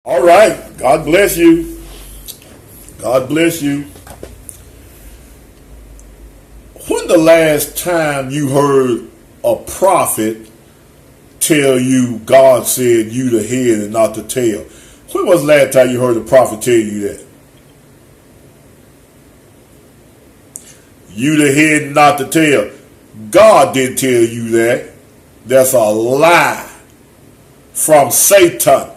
All right. God bless you. God bless you. When the last time you heard a prophet tell you God said you the head and not the tail? When was the last time you heard a prophet tell you that? You the head and not the tail. God didn't tell you that. That's a lie from Satan.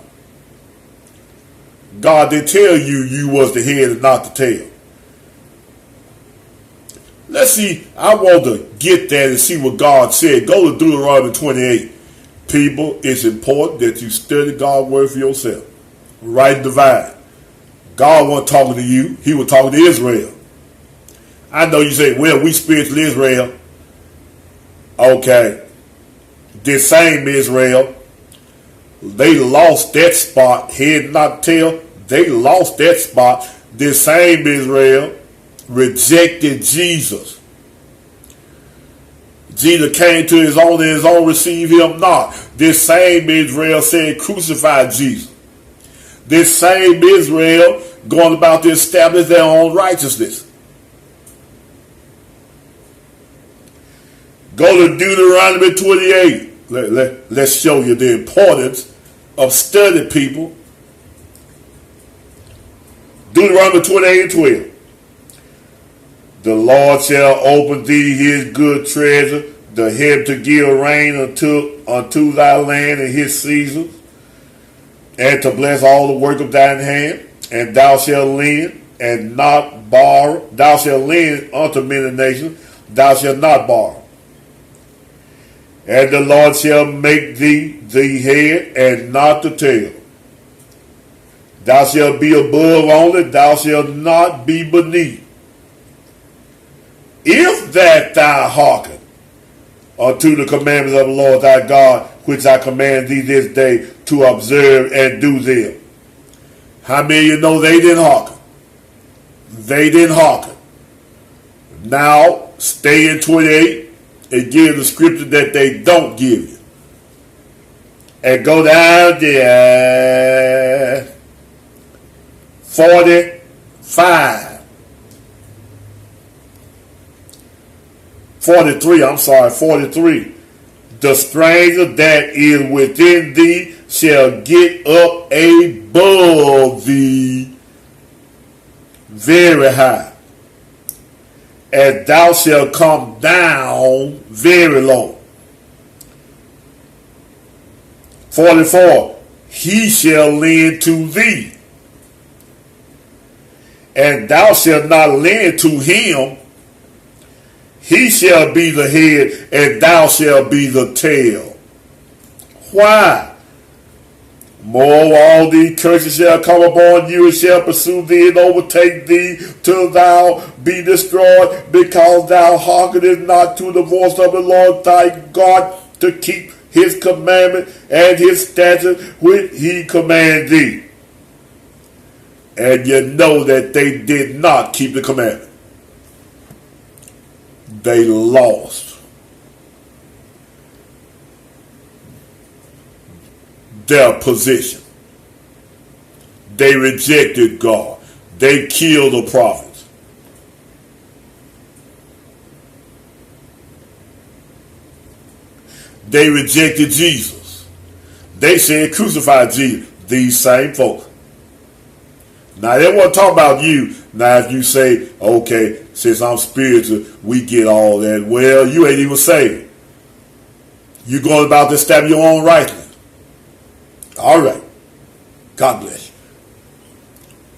God didn't tell you you was the head and not the tail. Let's see. I want to get that and see what God said. Go to Deuteronomy 28. People, it's important that you study God's word for yourself. Right and divide. God wasn't talking to you. He was talking to Israel. I know you say, well, we spiritual Israel. Okay. This same Israel, they lost that spot, head not tail. They lost that spot. This same Israel rejected Jesus. Jesus came to his own and his own received him not. This same Israel said crucify Jesus. This same Israel going about to establish their own righteousness. Go to Deuteronomy 28. Let's show you the importance of studying, people. Deuteronomy 28 and 12. The Lord shall open thee his good treasure, the heaven to give rain unto thy land in his seasons, and to bless all the work of thine hand. And thou shalt lend and not borrow. Thou shalt lend unto many nations. Thou shalt not borrow. And the Lord shall make thee the head and not the tail. Thou shalt be above only, thou shalt not be beneath. If that thou hearken unto the commandments of the Lord thy God, which I command thee this day to observe and do them. How many of you know they didn't hearken? They didn't hearken. Now, stay in 28 and give the scripture that they don't give you. And go down there. 45. 43, I'm sorry, 43. The stranger that is within thee shall get up above thee very high, and thou shalt come down very low. 44. He shall lend to thee, and thou shalt not lend to him. He shall be the head, and thou shalt be the tail. Why? More all these curses shall come upon you, and shall pursue thee and overtake thee till thou be destroyed, because thou hearkenest not to the voice of the Lord thy God, to keep his commandment and his statutes which he command thee. And you know that they did not keep the commandment. They lost their position. They rejected God. They killed the prophets. They rejected Jesus. They said crucify Jesus. These same folks. Now they want to talk about you. Now if you say, okay, since I'm spiritual, we get all that. Well, you ain't even saved. You're going about to establish your own righteousness. All right. God bless you.